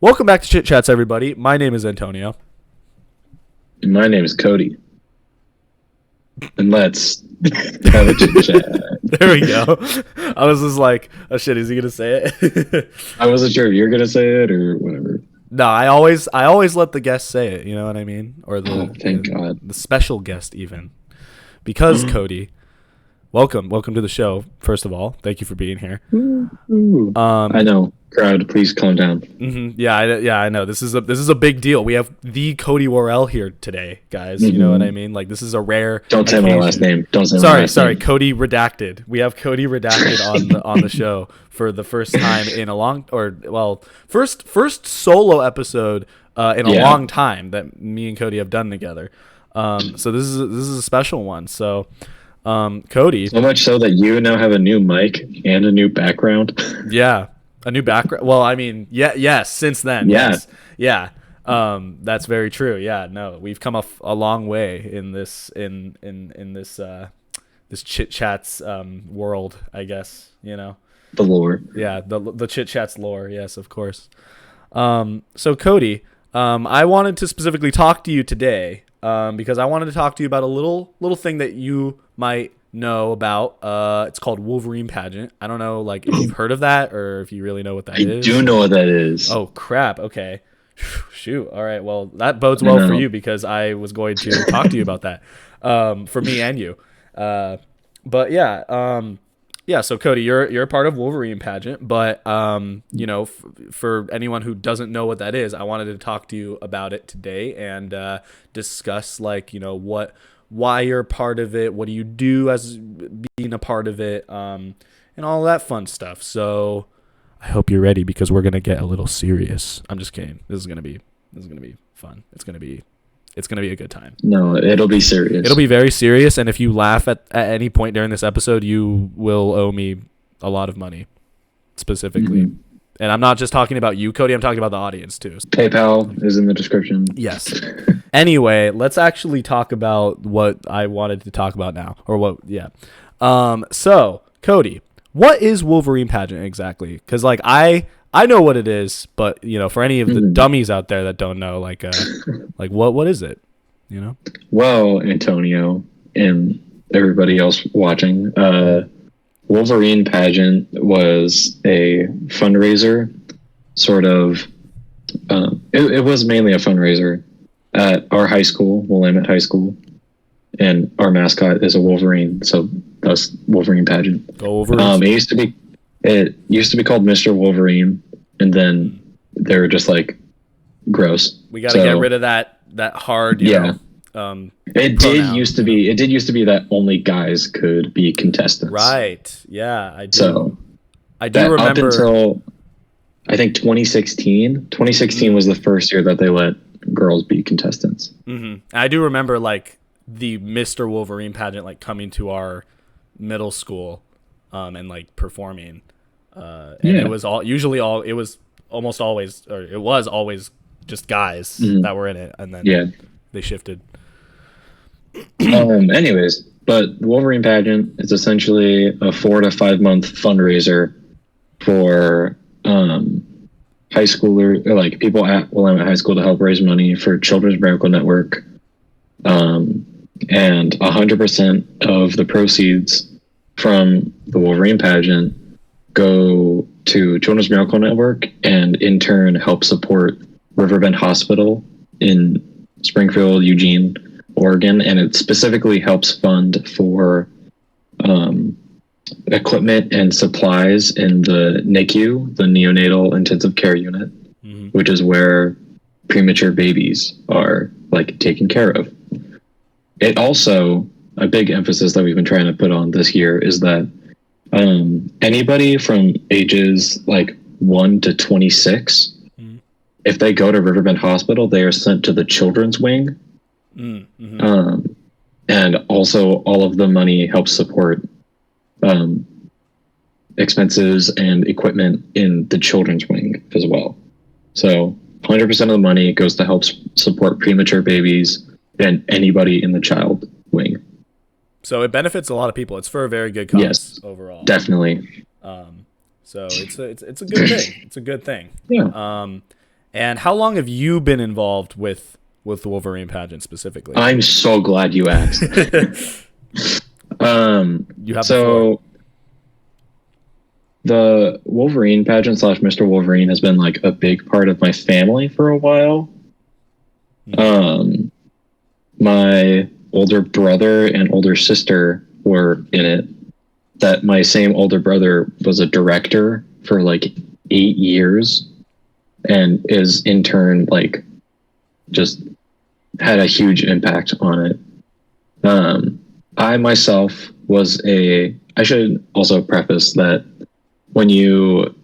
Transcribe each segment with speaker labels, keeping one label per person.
Speaker 1: Welcome back to Chit Chats, everybody. My name is Antonio.
Speaker 2: My name is Cody. And let's have a chit chat.
Speaker 1: There we go. I was just like, oh shit, is he gonna say it?
Speaker 2: I wasn't sure if you're gonna say it or whatever.
Speaker 1: No, I always let the guest say it. You know what I mean? Or
Speaker 2: Thank God.
Speaker 1: the special guest even, because Cody, welcome to the show. First of all, thank you for being here.
Speaker 2: Ooh. I know, crowd. Please calm down.
Speaker 1: Yeah, I know. This is a big deal. We have the Cody Worrell here today, guys. You know what I mean? Like, this is a rare.
Speaker 2: Don't say my last name. Don't say my last
Speaker 1: Sorry.
Speaker 2: name.
Speaker 1: Cody Redacted. We have Cody Redacted on the show for the first time in a first solo episode in a long time that me and Cody have done together. So this is a special one. So, Cody.
Speaker 2: So much so that you now have a new mic and a new background.
Speaker 1: Yeah. A new background. Well, I mean, yes. Since then,
Speaker 2: Yeah.
Speaker 1: yes, yeah. That's very true. Yeah, no, we've come a long way in this this Chit Chats world, I guess. You know.
Speaker 2: The lore.
Speaker 1: Yeah, the Chit Chats lore. Yes, of course. So Cody, I wanted to specifically talk to you today because I wanted to talk to you about a little thing that you might know about. It's called Wolverine Pageant. I don't know, like, if you've heard of that or if you really know what that is.
Speaker 2: I do know what that is.
Speaker 1: Oh crap! Okay, shoot. All right. Well, that bodes well for you because I was going to talk to you about that. For me and you. But yeah. Yeah. So Cody, you're a part of Wolverine Pageant, but for anyone who doesn't know what that is, I wanted to talk to you about it today and discuss, like, why you're a part of it, what do you do as being a part of it, and all that fun stuff. So I hope you're ready because we're gonna get a little serious. I'm just kidding. This is gonna be fun. It's gonna be a good time.
Speaker 2: No, it'll be serious.
Speaker 1: It'll be very serious, and if you laugh at any point during this episode, you will owe me a lot of money, specifically. Mm-hmm. And I'm not just talking about you, Cody. I'm talking about the audience too.
Speaker 2: PayPal is in the description.
Speaker 1: Yes. Anyway, let's actually talk about what I wanted to talk about now, or what? Yeah. So Cody, what is Wolverine Pageant exactly? Because, like, I know what it is, but for any of the dummies out there that don't know, like what is it?
Speaker 2: Well, Antonio and everybody else watching, Wolverine Pageant was a fundraiser, sort of. It was mainly a fundraiser at our high school, Willamette High School, and our mascot is a Wolverine, so thus Wolverine Pageant.
Speaker 1: Go Wolverine.
Speaker 2: It used to be called Mr. Wolverine, and then they were just like gross.
Speaker 1: We got to get rid of that hard.
Speaker 2: It did used to be that only guys could be contestants.
Speaker 1: Right. Yeah, I do.
Speaker 2: So
Speaker 1: I do remember
Speaker 2: up until I think 2016. 2016 was the first year that they let girls be contestants.
Speaker 1: Mm-hmm. I do remember, like, the Mr. Wolverine Pageant, like, coming to our middle school, and like performing. And it was almost always just guys that were in it, and then they shifted.
Speaker 2: Anyways, but the Wolverine Pageant is essentially a 4 to 5 month fundraiser for high schooler, or like people at Willamette High School, to help raise money for Children's Miracle Network. And 100% of the proceeds from the Wolverine Pageant go to Children's Miracle Network, and in turn help support Riverbend Hospital in Springfield, Eugene, Oregon, and it specifically helps fund for equipment and supplies in the NICU, the Neonatal Intensive Care Unit, which is where premature babies are, like, taken care of. It also, a big emphasis that we've been trying to put on this year is that anybody from ages like 1 to 26, if they go to Riverbend Hospital, they are sent to the children's wing. And also all of the money helps support expenses and equipment in the children's wing as well. So 100% of the money goes to help support premature babies and anybody in the child wing.
Speaker 1: So it benefits a lot of people. It's for a very good cause overall.
Speaker 2: Definitely.
Speaker 1: So it's a good thing. It's a good thing.
Speaker 2: Yeah.
Speaker 1: And how long have you been involved with the Wolverine pageant specifically?
Speaker 2: I'm so glad you asked.
Speaker 1: You have
Speaker 2: so the Wolverine pageant / Mr. Wolverine has been like a big part of my family for a while. My older brother and older sister were in it. That my same older brother was a director for like 8 years and is in turn like just had a huge impact on it. I myself I should also preface that when you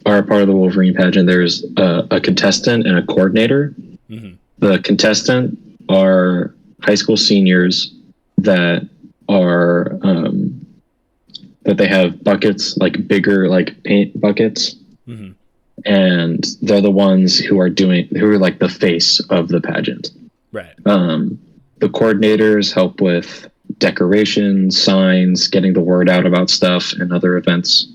Speaker 2: are a part of the Wolverine pageant, there's a contestant and a coordinator.
Speaker 1: Mm-hmm.
Speaker 2: The contestant are high school seniors that are that they have buckets, like bigger like paint buckets.
Speaker 1: Mm-hmm.
Speaker 2: And they're the ones who are like the face of the pageant.
Speaker 1: Right.
Speaker 2: The coordinators help with decorations, signs, getting the word out about stuff and other events.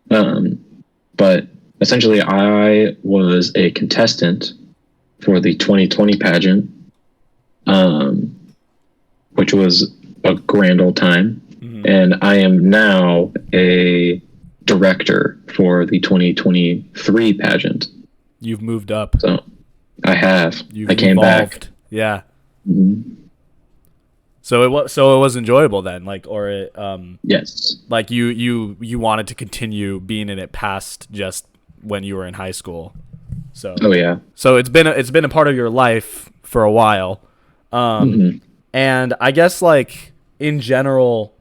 Speaker 2: But essentially I was a contestant for the 2020 pageant, which was a grand old time. Mm-hmm. And I am now a director for the 2023 pageant.
Speaker 1: You've moved up.
Speaker 2: So I have. I came
Speaker 1: evolved.
Speaker 2: Back.
Speaker 1: Yeah.
Speaker 2: Mm-hmm.
Speaker 1: So it was enjoyable then, like, or it
Speaker 2: yes,
Speaker 1: like you wanted to continue being in it past just when you were in high school. So
Speaker 2: yeah.
Speaker 1: So it's been a part of your life for a while.
Speaker 2: Mm-hmm.
Speaker 1: And I guess like in general,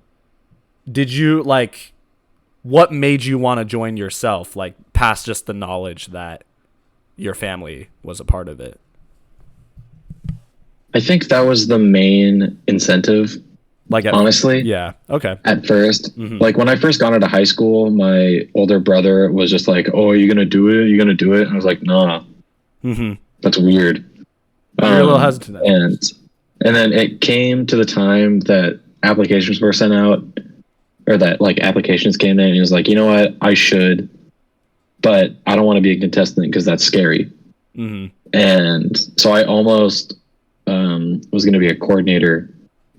Speaker 1: did you like what made you want to join yourself, like past just the knowledge that your family was a part of it?
Speaker 2: I think that was the main incentive. Like honestly,
Speaker 1: yeah, okay.
Speaker 2: At first, like when I first got into high school, my older brother was just like, "Oh, are you gonna do it? Are you gonna do it?" And I was like, "Nah, that's weird."
Speaker 1: You're a little hesitant.
Speaker 2: And then it came to the time that applications were sent out, or that like applications came in, and it was like, you know what, I should, but I don't want to be a contestant because that's scary. And so I almost was going to be a coordinator,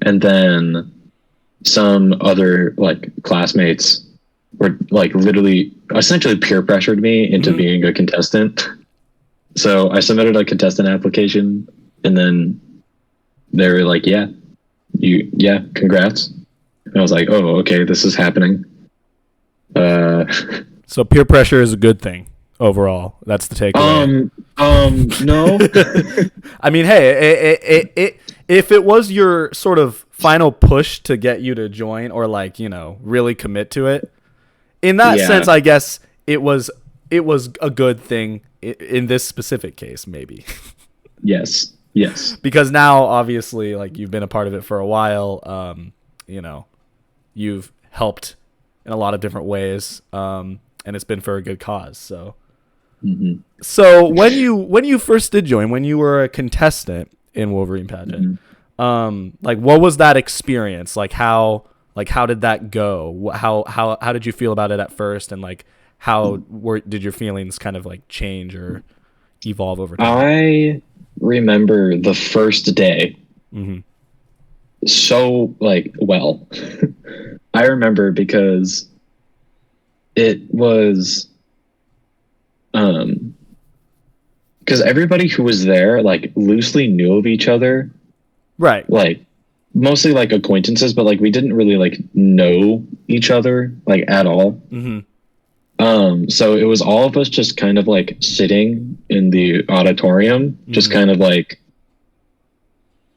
Speaker 2: and then some other like classmates were like literally essentially peer pressured me into being a contestant. So I submitted a contestant application, and then they were like, yeah, congrats. And I was like, oh, okay, this is happening.
Speaker 1: So peer pressure is a good thing overall. That's the takeaway.
Speaker 2: No.
Speaker 1: I mean, hey, if it was your sort of final push to get you to join or like, you know, really commit to it, in that sense, I guess it was a good thing in this specific case, maybe.
Speaker 2: Yes.
Speaker 1: Because now, obviously, like you've been a part of it for a while. You know, you've helped in a lot of different ways, and it's been for a good cause. So. So when you first did join, when you were a contestant in Wolverine Pageant, like what was that experience? Like how did that go? How did you feel about it at first, and like did your feelings kind of like change or evolve over time?
Speaker 2: I remember the first day so like well. I remember because it was because everybody who was there like loosely knew of each other,
Speaker 1: right?
Speaker 2: Like mostly like acquaintances, but like we didn't really like know each other like at all. So it was all of us just kind of like sitting in the auditorium, just kind of like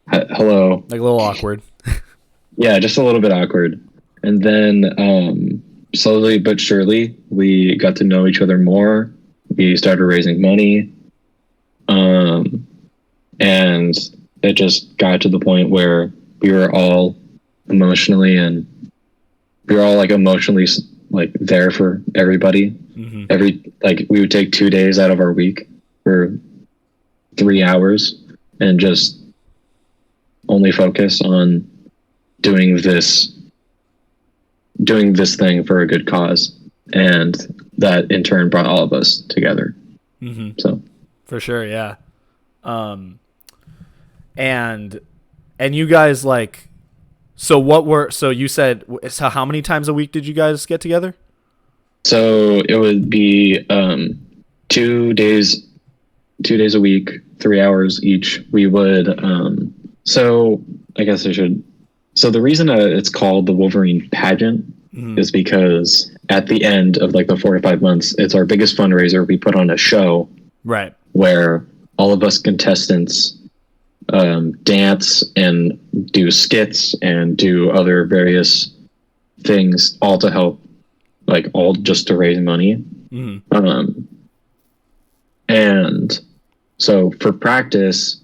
Speaker 2: hello,
Speaker 1: like a little awkward.
Speaker 2: Yeah, just a little bit awkward. And then slowly but surely we got to know each other more. We started raising money, and it just got to the point where we were all emotionally like there for everybody. We would take 2 days out of our week for 3 hours and just only focus on doing this thing for a good cause, and that in turn brought all of us together. So
Speaker 1: For sure, yeah. Um, and you guys like, so you said, so how many times a week did you guys get together?
Speaker 2: So it would be 2 days, 2 days a week, 3 hours each. We would so I guess I should. So the reason it's called the Wolverine Pageant is because at the end of like the 4 to 5 months, it's our biggest fundraiser. We put on a show,
Speaker 1: Right.
Speaker 2: where all of us contestants dance and do skits and do other various things, all to help, like all just to raise money. And so for practice,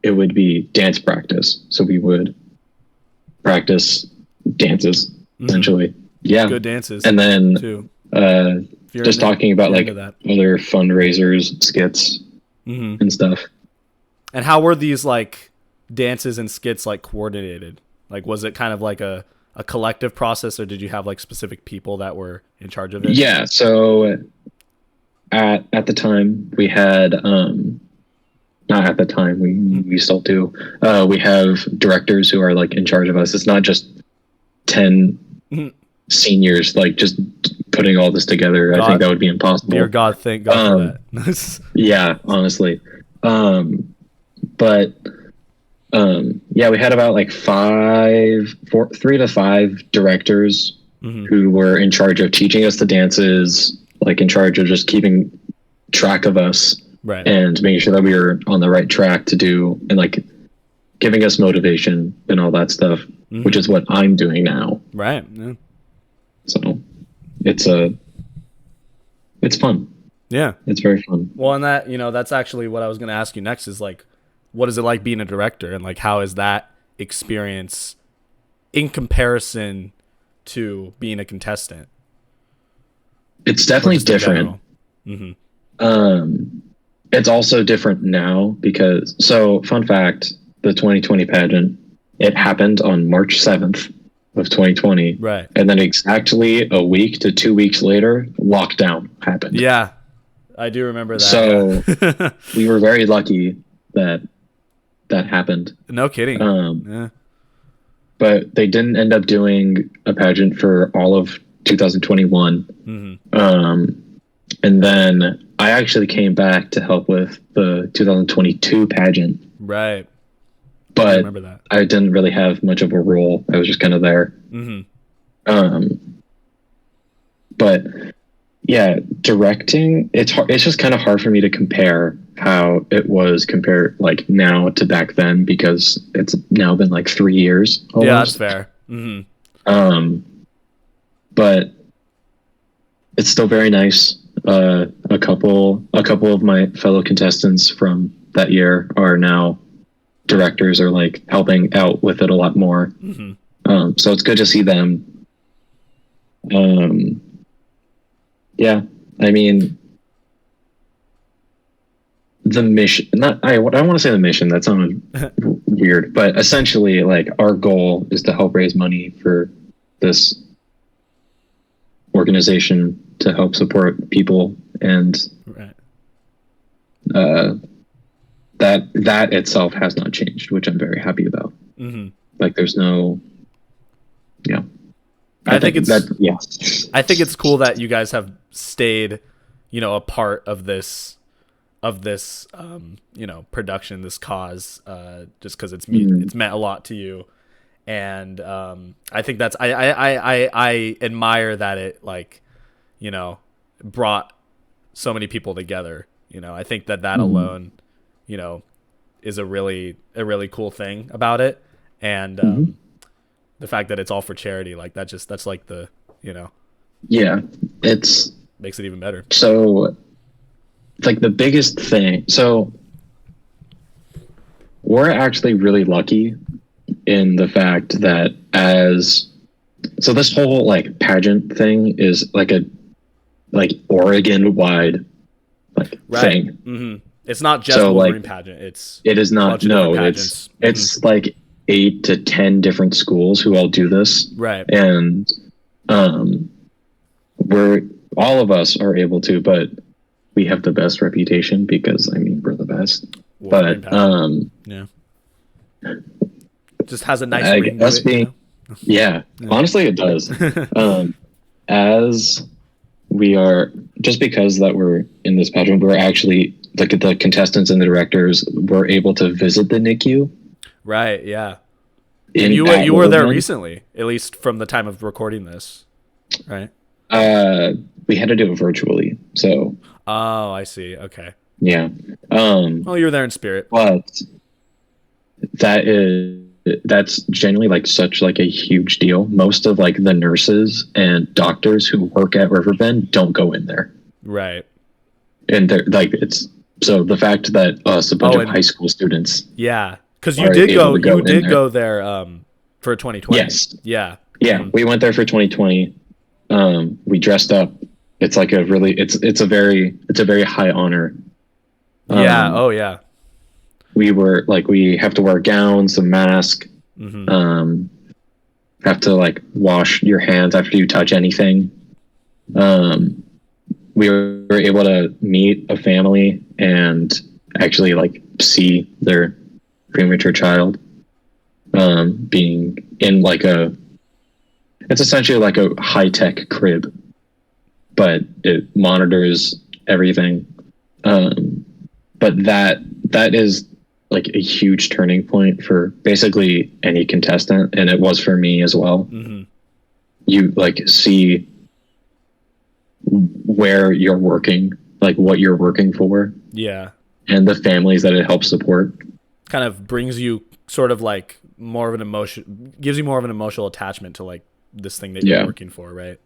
Speaker 2: it would be dance practice. So we would practice dances essentially. Yeah,
Speaker 1: Good dances.
Speaker 2: And then
Speaker 1: too.
Speaker 2: just talking about like
Speaker 1: that.
Speaker 2: other fundraisers, skits, and stuff.
Speaker 1: And how were these like dances and skits like coordinated? Like, was it kind of like a collective process, or did you have like specific people that were in charge of it?
Speaker 2: Yeah. So at the time we had not at the time, we still do, we have directors who are like in charge of us. It's not just 10 seniors like just putting all this together. I think that would be impossible.
Speaker 1: Dear God, thank God for that.
Speaker 2: Yeah, honestly. But yeah, we had about like 3 to 5 directors who were in charge of teaching us the dances, like in charge of just keeping track of us,
Speaker 1: right,
Speaker 2: and making sure that we were on the right track to do, and like giving us motivation and all that stuff, which is what I'm doing now.
Speaker 1: Right. Yeah.
Speaker 2: So it's fun.
Speaker 1: Yeah,
Speaker 2: it's very fun.
Speaker 1: Well, and that, that's actually what I was going to ask you next is like, what is it like being a director, and like how is that experience in comparison to being a contestant?
Speaker 2: It's definitely different. It's also different now because, so fun fact, the 2020 pageant, it happened on March 7th of 2020.
Speaker 1: Right.
Speaker 2: And then exactly a week to 2 weeks later, lockdown happened.
Speaker 1: Yeah, I do remember that.
Speaker 2: So we were very lucky that happened.
Speaker 1: No kidding. Yeah.
Speaker 2: But they didn't end up doing a pageant for all of 2021. And then I actually came back to help with the 2022 pageant.
Speaker 1: Right.
Speaker 2: But
Speaker 1: I remember that.
Speaker 2: I didn't really have much of a role. I was just kind of there. But yeah, directing, it's hard. It's just kind of hard for me to compare how it was compared like now to back then, because it's now been like 3 years almost.
Speaker 1: Yeah, that's fair.
Speaker 2: But it's still very nice. A couple of my fellow contestants from that year are now directors, or like helping out with it a lot more. So it's good to see them. Yeah, I mean, the mission, I don't want to say the mission, that sounded weird, but essentially like our goal is to help raise money for this organization to help support people, and that itself has not changed, which I'm very happy about. Like there's no, yeah.
Speaker 1: I think it's cool that you guys have stayed, a part of this production, this cause, just because it's meant a lot to you. And I think that's I admire that it like, brought so many people together. I think that alone, is a really cool thing about it. And the fact that it's all for charity, like that's like the,
Speaker 2: yeah, it's
Speaker 1: makes it even better.
Speaker 2: So like the biggest thing, so we're actually really lucky in the fact that so this whole like pageant thing is like a Oregon wide thing.
Speaker 1: It's not just Wolverine Pageant. It is not.
Speaker 2: No, it's like 8 to 10 different schools who all do this.
Speaker 1: Right.
Speaker 2: And all of us are able to, but we have the best reputation because, I mean, we're the best.
Speaker 1: Wolverine
Speaker 2: But
Speaker 1: Pageant. Yeah. Just has a nice ring to it,
Speaker 2: being, yeah, honestly, it does. As we are, just because that we're in this pageant, we're actually the contestants and the directors were able to visit the NICU.
Speaker 1: Right. Yeah. And you were there recently, at least from the time of recording this, right?
Speaker 2: We had to do it virtually, so.
Speaker 1: Oh, I see. Okay.
Speaker 2: Yeah.
Speaker 1: Well, you were there in spirit.
Speaker 2: But that's genuinely like such like a huge deal. Most of like the nurses and doctors who work at Riverbend don't go in there.
Speaker 1: Right.
Speaker 2: And they're like, it's so the fact that us, a bunch of high school students.
Speaker 1: Yeah. Because you did go there for 2020.
Speaker 2: Yes.
Speaker 1: Yeah.
Speaker 2: Yeah. We went there for 2020. We dressed up. It's like it's a very high honor.
Speaker 1: Yeah. Oh yeah.
Speaker 2: We were like, we have to wear gowns, a mask, have to like wash your hands after you touch anything. We were able to meet a family and actually like see their premature child, being in like it's essentially like a high-tech crib, but it monitors everything. But that is like a huge turning point for basically any contestant, and it was for me as well. You like see where you're working, like what you're working for, and the families that it helps support.
Speaker 1: Kind of brings you sort of like more of an emotion, gives you more of an emotional attachment to like this thing that you're working for, right?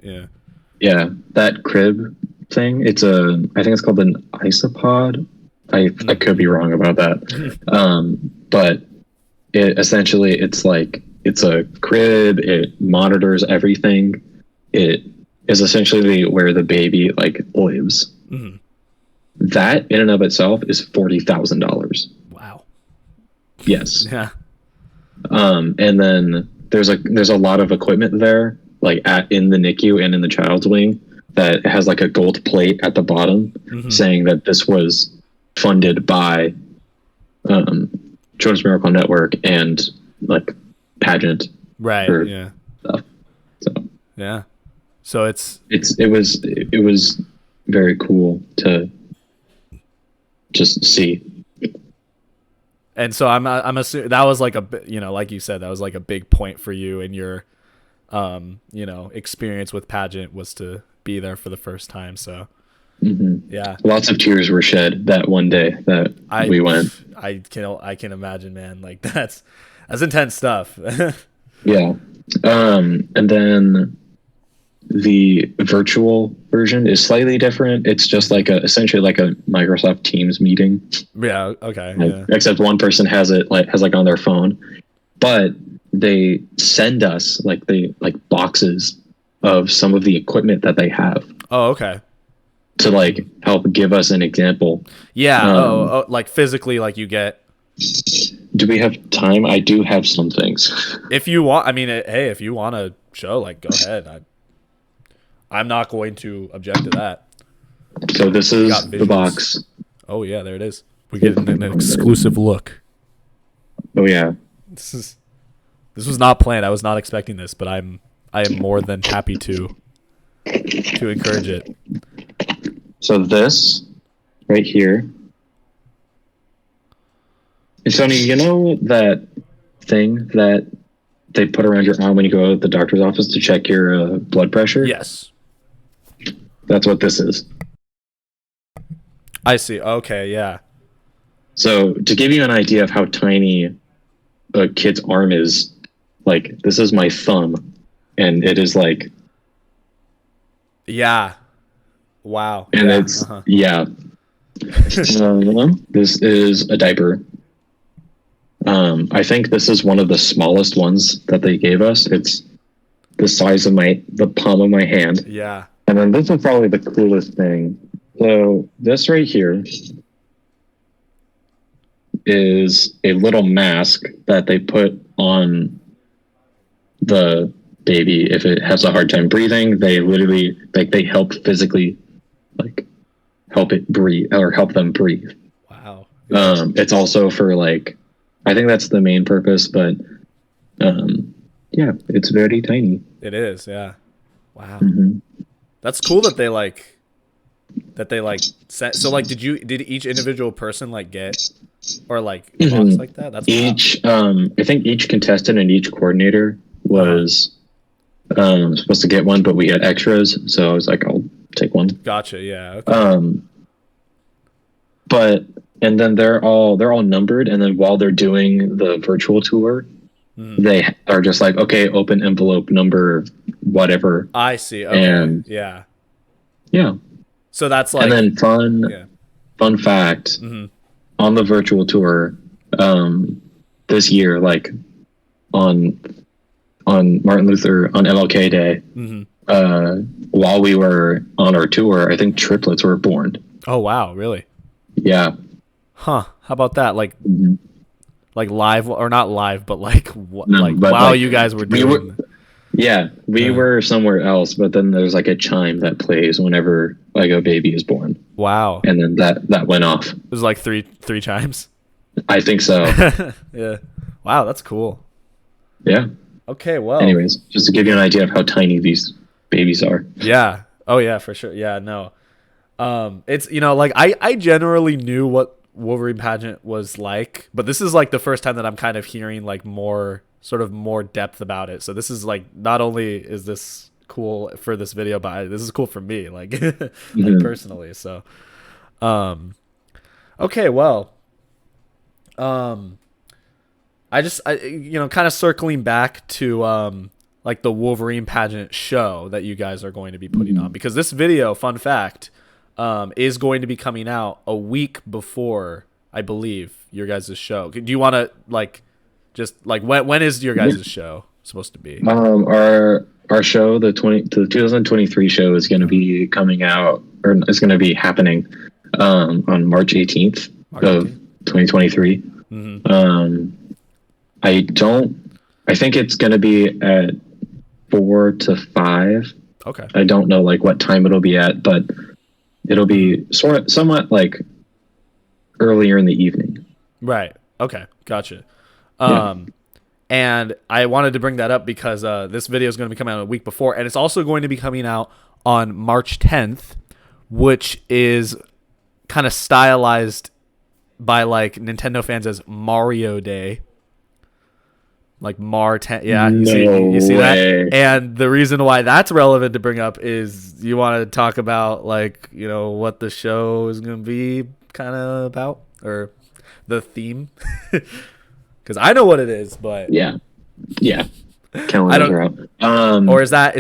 Speaker 1: Yeah,
Speaker 2: that crib thing, I think it's called an isopod. I could be wrong about that. But it essentially, it's a crib. It monitors everything. It is essentially where the baby like lives. That in and of itself is $40,000.
Speaker 1: Wow.
Speaker 2: Yes.
Speaker 1: Yeah.
Speaker 2: And then there's a lot of equipment there, like in the NICU and in the child's wing, that has like a gold plate at the bottom saying that this was funded by Children's Miracle Network and like pageant,
Speaker 1: right? Yeah.
Speaker 2: Stuff. So
Speaker 1: yeah. So
Speaker 2: it was very cool to just see.
Speaker 1: And so I'm assuming that was like like you said, that was like a big point for you in your experience with pageant, was to be there for the first time. So yeah,
Speaker 2: lots of tears were shed that one day that we went.
Speaker 1: I can imagine, man. Like that's intense stuff.
Speaker 2: Yeah. And then the virtual version is slightly different. It's just like essentially like a Microsoft Teams meeting.
Speaker 1: Yeah. Okay.
Speaker 2: Yeah. Except one person has on their phone, but they send us like boxes of some of the equipment that they have.
Speaker 1: Oh, okay.
Speaker 2: To like help give us an example.
Speaker 1: Yeah. Like physically, like you get.
Speaker 2: Do we have time? I do have some things.
Speaker 1: If you want, I mean, hey, if you want to show, like, go ahead. I'm not going to object to that.
Speaker 2: So this is the box.
Speaker 1: Oh yeah, there it is. We get an exclusive look.
Speaker 2: Oh yeah.
Speaker 1: This was not planned. I was not expecting this, but I am more than happy to encourage it.
Speaker 2: So this right here. Sonny, you know that thing that they put around your arm when you go to the doctor's office to check your blood pressure?
Speaker 1: Yes.
Speaker 2: That's what this is.
Speaker 1: I see. Okay, yeah.
Speaker 2: So to give you an idea of how tiny a kid's arm is, like this is my thumb, and it is like.
Speaker 1: Yeah. Wow.
Speaker 2: And it's this is a diaper. I think this is one of the smallest ones that they gave us. It's the size of the palm of my hand.
Speaker 1: Yeah.
Speaker 2: And then this is probably the coolest thing. So this right here is a little mask that they put on the baby if it has a hard time breathing. They literally they help physically help it breathe or help them breathe.
Speaker 1: Wow.
Speaker 2: It's also for like, I think that's the main purpose, but yeah, it's very tiny.
Speaker 1: It is, yeah. Wow.
Speaker 2: Mm-hmm.
Speaker 1: That's cool that they like set. So like, did each individual person like get or like a box like that? That's
Speaker 2: each. I think each contestant and each coordinator was supposed to get one, but we had extras, so I was like, I'll take one.
Speaker 1: Gotcha. Yeah. Okay.
Speaker 2: But and then they're all numbered, and then while they're doing the virtual tour, they are just like, okay, open envelope number whatever.
Speaker 1: I see. Okay.
Speaker 2: And
Speaker 1: yeah.
Speaker 2: So
Speaker 1: that's like,
Speaker 2: and then fun fact on the virtual tour, this year, like on Martin Luther on MLK Day, while we were on our tour, I think triplets were born.
Speaker 1: Oh wow, really?
Speaker 2: Yeah.
Speaker 1: Huh? How about that? Like, like live or not live, but like what?
Speaker 2: No,
Speaker 1: like
Speaker 2: but
Speaker 1: while
Speaker 2: like,
Speaker 1: you guys were doing.
Speaker 2: We were somewhere else, but then there's like a chime that plays whenever like a baby is born.
Speaker 1: Wow.
Speaker 2: And then that went off.
Speaker 1: It was like three chimes.
Speaker 2: I think so.
Speaker 1: Yeah. Wow, that's cool.
Speaker 2: Yeah.
Speaker 1: Okay, well.
Speaker 2: Anyways, just to give you an idea of how tiny these babies are.
Speaker 1: Yeah. Oh yeah, for sure. Yeah, no. It's, you know, like I generally knew what Wolverine Pageant was like, but this is like the first time that I'm kind of hearing like more depth about it. So this is like, not only is this cool for this video, but this is cool for me, like, like personally. So, okay, well, I you know, kind of circling back to like the Wolverine Pageant show that you guys are going to be putting on, because this video, fun fact, is going to be coming out a week before, I believe, your guys' show. Do you want to like just like when is your guys' show supposed to be?
Speaker 2: Our show, the 2023 show is going to be coming out, or it's going to be happening on March 18th of 2023. I think it's going to be at 4 to 5.
Speaker 1: Okay.
Speaker 2: I don't know like what time it'll be at, but it'll be somewhat like earlier in the evening.
Speaker 1: Right. Okay. Gotcha. And I wanted to bring that up because this video is going to be coming out a week before, and it's also going to be coming out on March 10th, which is kind of stylized by like Nintendo fans as Mario Day. Like Mar 10, yeah, you see that? And the reason why that's relevant to bring up is you want to talk about like, you know, what the show is going to be kind of about, or the theme. Because I know what it is, but
Speaker 2: yeah, calendars are out.
Speaker 1: Or is that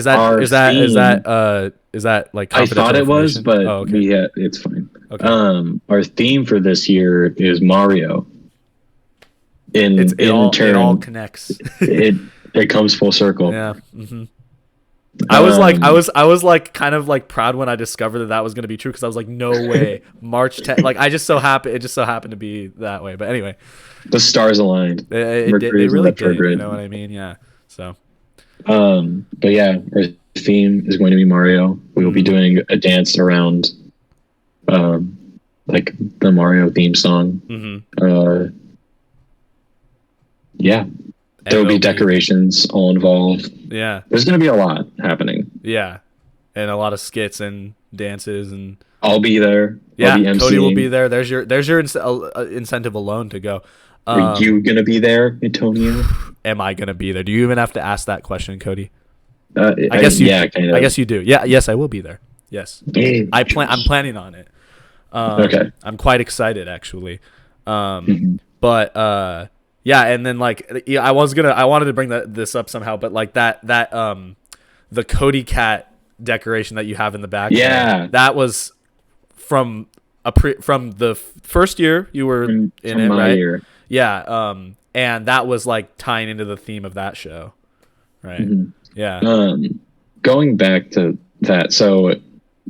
Speaker 1: like?
Speaker 2: I thought it was, but it's fine. Okay. Our theme for this year is Mario. It
Speaker 1: all connects.
Speaker 2: it comes full circle.
Speaker 1: Yeah. I was like kind of like proud when I discovered that was going to be true, because I was like, no way, March 10th. Like it just so happened to be that way. But anyway,
Speaker 2: the stars aligned.
Speaker 1: It really did. You know what I mean? Yeah. So.
Speaker 2: But yeah, our theme is going to be Mario. We will be doing a dance around, like the Mario theme song. Yeah. There will be decorations all involved.
Speaker 1: Yeah.
Speaker 2: There's going to be a lot happening.
Speaker 1: Yeah. And a lot of skits and dances, and
Speaker 2: I'll be there.
Speaker 1: Yeah, Cody will be there. There's your incentive alone to go.
Speaker 2: Are you going to be there, Antonio?
Speaker 1: Am I going to be there? Do you even have to ask that question, Cody?
Speaker 2: I guess you kind of.
Speaker 1: I guess you do. Yeah, yes, I will be there. Yes. I'm planning on it.
Speaker 2: Okay.
Speaker 1: I'm quite excited, actually. But yeah, and then like I wanted to bring this up somehow, but like that the Cody cat decoration that you have in the back.
Speaker 2: Yeah,
Speaker 1: that was from the first year you were in it, right?
Speaker 2: Year.
Speaker 1: Yeah, and that was like tying into the theme of that show, right? Yeah.
Speaker 2: Going back to that, so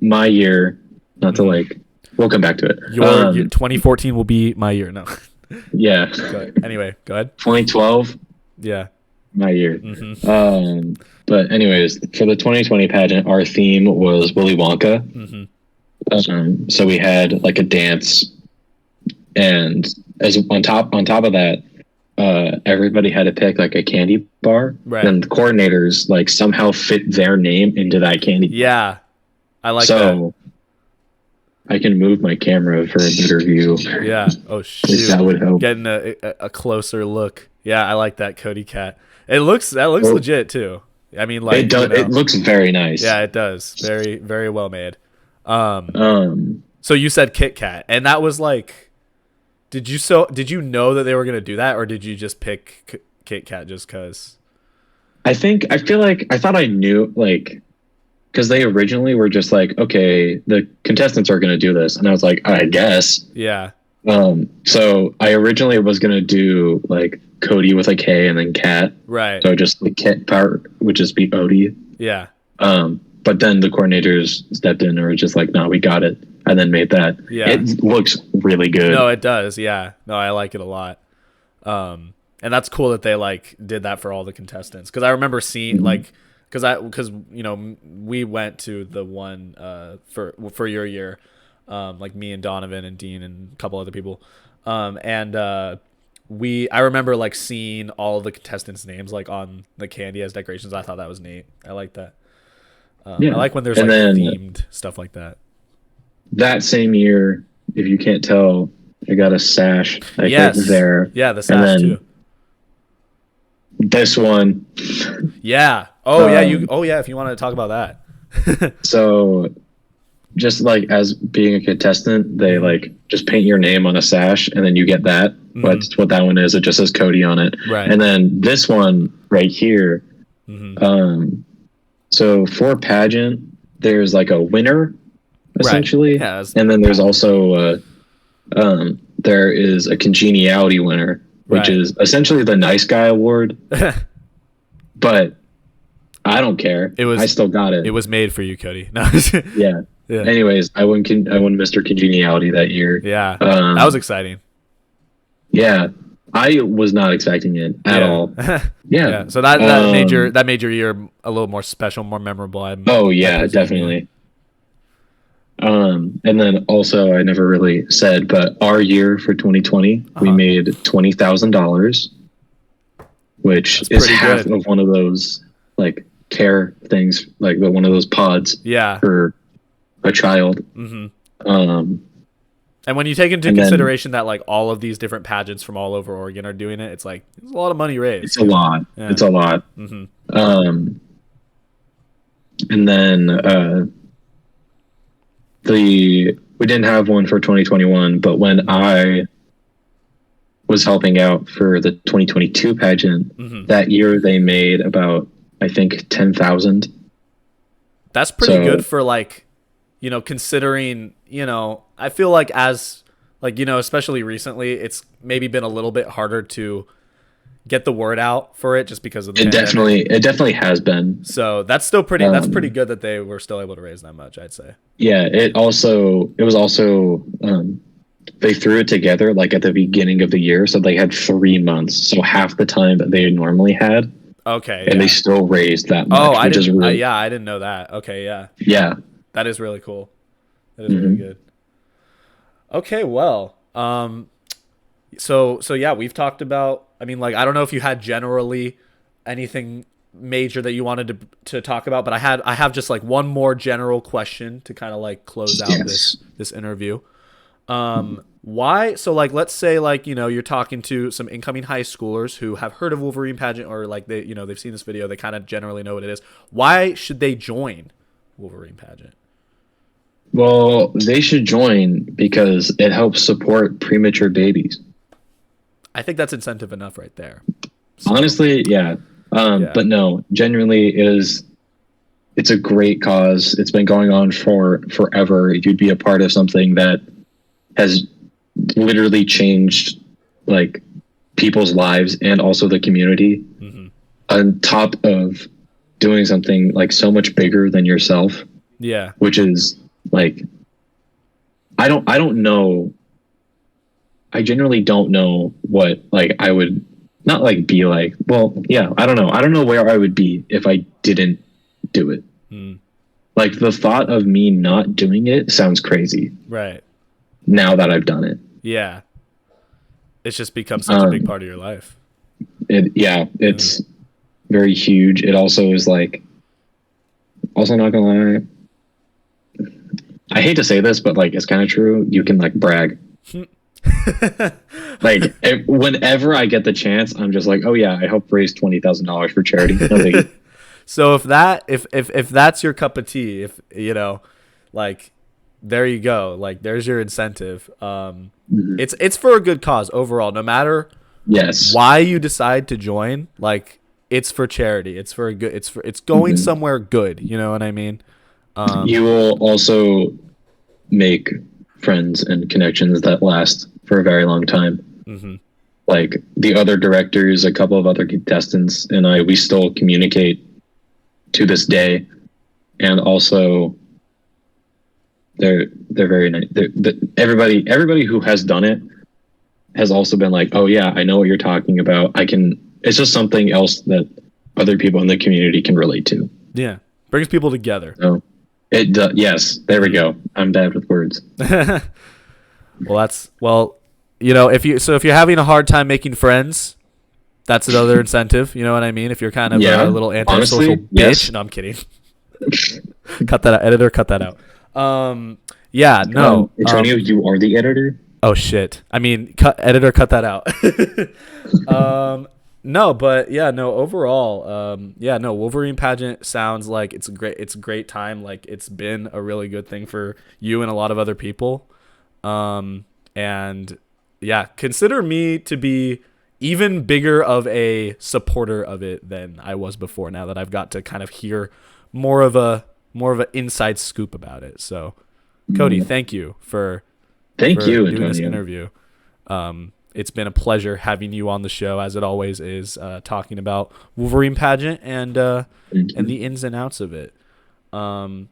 Speaker 2: my year, not to like, we'll come back to it.
Speaker 1: Your 2014 will be my year. No.
Speaker 2: Yeah.
Speaker 1: Anyway, go ahead.
Speaker 2: 2012.
Speaker 1: Yeah.
Speaker 2: My year. But anyways, for the 2020 pageant, our theme was Willy Wonka. So we had like a dance, and as on top of that, everybody had to pick like a candy bar,
Speaker 1: Right.
Speaker 2: and the coordinators like somehow fit their name into that candy bar.
Speaker 1: Yeah, I like that.
Speaker 2: So I can move my camera for a better view.
Speaker 1: Yeah. Oh
Speaker 2: If
Speaker 1: shoot.
Speaker 2: that would help.
Speaker 1: Getting a closer look. Yeah, I like that Cody cat. That looks legit too. I mean, like
Speaker 2: It does.
Speaker 1: you know,
Speaker 2: It looks very nice.
Speaker 1: yeah, it does. Very very well made.
Speaker 2: Um.
Speaker 1: So you said Kit Kat, and that was like, did you know that they were gonna do that, or did you just pick Kit Kat just cause?
Speaker 2: I feel like I thought I knew, like, because they originally were just like, okay, the contestants are going to do this, and I was like, I guess.
Speaker 1: Yeah.
Speaker 2: So I originally was going to do like Cody with a K and then Cat.
Speaker 1: Right.
Speaker 2: So just the Cat part would just be Odie.
Speaker 1: Yeah.
Speaker 2: But then the coordinators stepped in and were just like, no, we got it, and then made that.
Speaker 1: Yeah.
Speaker 2: It looks really good.
Speaker 1: No, it does. Yeah. No, I like it a lot. And that's cool that they like did that for all the contestants. Cause I remember seeing like, cause you know, we went to the one, for your year, like me and Donovan and Dean and a couple other people. I remember like seeing all of the contestants' names like on the candy as decorations. I thought that was neat. I like that. I like when there's like themed stuff like that.
Speaker 2: That same year, if you can't tell, I got a sash. There.
Speaker 1: Yeah, the sash too.
Speaker 2: This one.
Speaker 1: Yeah. Oh yeah. Oh yeah. If you want to talk about that.
Speaker 2: So, just like as being a contestant, they like just paint your name on a sash, and then you get that. That's what that one is. It just says Cody on it.
Speaker 1: Right.
Speaker 2: And then this one right here. So for pageant, there's like a winner, essentially,
Speaker 1: yeah,
Speaker 2: and then there's also there is a congeniality winner, which is essentially the nice guy award. But I don't care. I still got it.
Speaker 1: It was made for you, Cody. No.
Speaker 2: Yeah. Anyways, I won Mr. Congeniality that year.
Speaker 1: Yeah. That was exciting.
Speaker 2: Yeah. I was not expecting it at all. Yeah.
Speaker 1: So that made your year a little more special, more memorable.
Speaker 2: Definitely. And then also, I never really said, but our year for 2020, we made $20,000, which is half of one of those like care things, like one of those pods.
Speaker 1: Yeah.
Speaker 2: For a child.
Speaker 1: And when you take into consideration that like all of these different pageants from all over Oregon are doing it, it's like it's a lot of money raised.
Speaker 2: It's a lot. Yeah. It's a lot. And then we didn't have one for 2021, but when I was helping out for the 2022 pageant, that year they made about, I think, 10,000.
Speaker 1: That's pretty good for like, you know, considering, you know, I feel like as like, you know, especially recently, it's maybe been a little bit harder to get the word out for it just because of the pandemic.
Speaker 2: It definitely has been.
Speaker 1: So that's still pretty that's pretty good that they were still able to raise that much, I'd say.
Speaker 2: Yeah, it was also they threw it together like at the beginning of the year, so they had 3 months, so half the time that they normally had.
Speaker 1: Okay.
Speaker 2: And they still raised that much.
Speaker 1: Oh, I didn't know that. Okay, yeah.
Speaker 2: Yeah.
Speaker 1: That is really cool. That is really good. Okay, well, so yeah, we've talked about, I mean, like, I don't know if you had generally anything major that you wanted to talk about, but I have just like one more general question to kind of like close out this interview. Why? So like, let's say like, you know, you're talking to some incoming high schoolers who have heard of Wolverine Pageant, or like they, you know, they've seen this video, they kind of generally know what it is. Why should they join Wolverine Pageant?
Speaker 2: Well, they should join because it helps support premature babies.
Speaker 1: I think that's incentive enough right there. So,
Speaker 2: honestly, yeah. But no, genuinely it's a great cause. It's been going on for forever. You'd be a part of something that has literally changed like people's lives and also the community, on top of doing something like so much bigger than yourself.
Speaker 1: Yeah.
Speaker 2: Which is like, I don't know. I genuinely don't know what like I would not like be like. Well, yeah, I don't know. I don't know where I would be if I didn't do it. Like the thought of me not doing it sounds crazy.
Speaker 1: Right.
Speaker 2: Now that I've done it.
Speaker 1: Yeah. It's just become such a big part of your life.
Speaker 2: It's very huge. It also is like, also not gonna lie, I hate to say this, but like it's kind of true. You can like brag. Like whenever I get the chance, I'm just like, oh yeah, I helped raise $20,000 for charity. No.
Speaker 1: So if that's your cup of tea, if you know, like, there you go. Like, there's your incentive. It's for a good cause overall. No matter why you decide to join, like, it's for charity. It's for a good. It's going somewhere good. You know what I mean?
Speaker 2: You will also make friends and connections that last for a very long time. Like the other directors, a couple of other contestants, and we still communicate to this day, and also they're very nice. Everybody who has done it has also been like, oh yeah, I know what you're talking about. It's just something else that other people in the community can relate to.
Speaker 1: Yeah, brings people together.
Speaker 2: So it does. Yes, there we go. I'm bad with words.
Speaker 1: Well, you know, if you're having a hard time making friends, that's another incentive. You know what I mean? If you're kind of a little antisocial bitch.
Speaker 2: Yes.
Speaker 1: No, I'm kidding. Cut that out. Editor, cut that out. No.
Speaker 2: Antonio, you are the editor?
Speaker 1: Oh, shit. I mean, editor, cut that out. No, but yeah, no, overall, Wolverine Pageant sounds like it's a great time. Like, it's been a really good thing for you and a lot of other people. And yeah, consider me to be even bigger of a supporter of it than I was before, now that I've got to kind of hear more of an inside scoop about it. So Cody, thank you for doing this interview. It's been a pleasure having you on the show, as it always is, talking about Wolverine Pageant and the ins and outs of it. And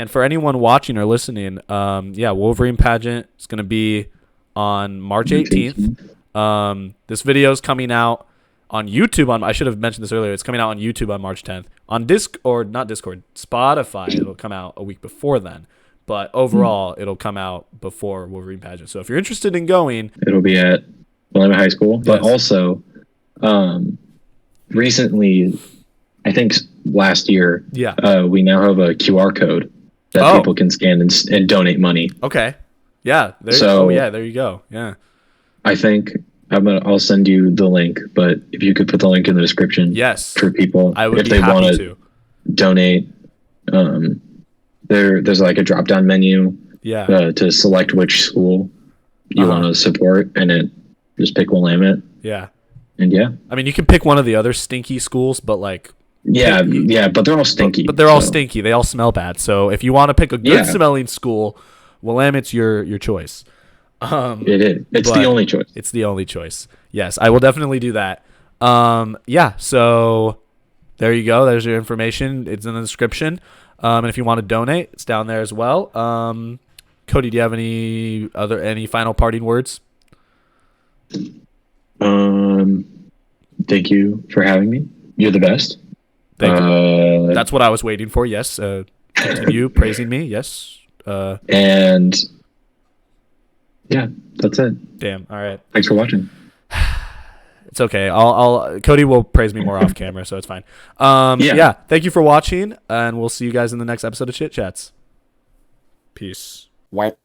Speaker 1: for anyone watching or listening, Wolverine Pageant is going to be on March 18th. This video is coming out on YouTube. I should have mentioned this earlier. It's coming out on YouTube on March 10th. On Spotify, it'll come out a week before then. But overall, it'll come out before Wolverine Pageant. So if you're interested in going,
Speaker 2: it'll be at Willamette High School. But also, recently, I think last year, we now have a QR code that people can scan and donate money.
Speaker 1: Okay. Yeah. There you go. Yeah.
Speaker 2: I think I'll send you the link, but if you could put the link in the description, for people,
Speaker 1: I would
Speaker 2: if they want to donate. There's like a drop down menu, to select which school you want to support, and just pick Willamette.
Speaker 1: Yeah.
Speaker 2: And
Speaker 1: I mean, you can pick one of the other stinky schools, but like.
Speaker 2: But they're all stinky.
Speaker 1: But they're all stinky. They all smell bad. So if you want to pick a good smelling school, Willamette's your choice.
Speaker 2: It is. It's the only choice.
Speaker 1: It's the only choice. Yes, I will definitely do that. So there you go. There's your information. It's in the description. And if you want to donate, it's down there as well. Cody, do you have any final parting words?
Speaker 2: Thank you for having me. You're the best.
Speaker 1: Thank you. That's what I was waiting for. Yes. Continue praising me. Yes.
Speaker 2: And yeah, that's it.
Speaker 1: Damn. All right.
Speaker 2: Thanks for watching.
Speaker 1: It's okay. Cody will praise me more off camera, so it's fine. Thank you for watching, and we'll see you guys in the next episode of Chit Chats. Peace.
Speaker 3: What?